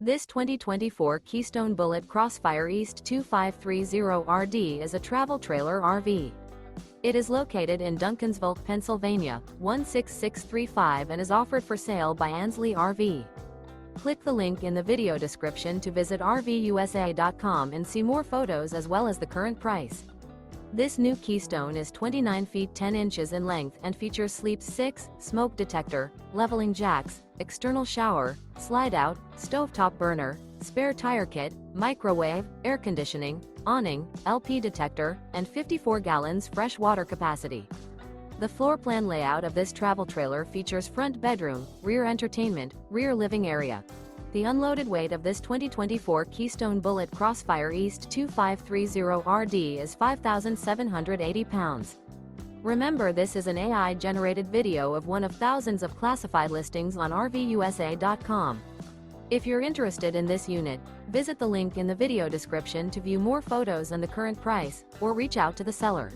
This 2024 Keystone Bullet Crossfire East 2530RD is a travel trailer RV. It is located in Duncansville, Pennsylvania, 16635 and is offered for sale by Ansley RV. Click the link in the video description to visit RVUSA.com and see more photos as well as the current price. This new Keystone is 29 feet 10 inches in length and features sleep 6, smoke detector, leveling jacks, external shower, slide-out, stovetop burner, spare tire kit, microwave, air conditioning, awning, LP detector, and 54 gallons fresh water capacity. The floor plan layout of this travel trailer features front bedroom, rear entertainment, rear living area. The unloaded weight of this 2024 Keystone Bullet Crossfire East 2530RD is 5,780 pounds. Remember, this is an AI-generated video of one of thousands of classified listings on RVUSA.com. If you're interested in this unit, visit the link in the video description to view more photos and the current price, or reach out to the seller.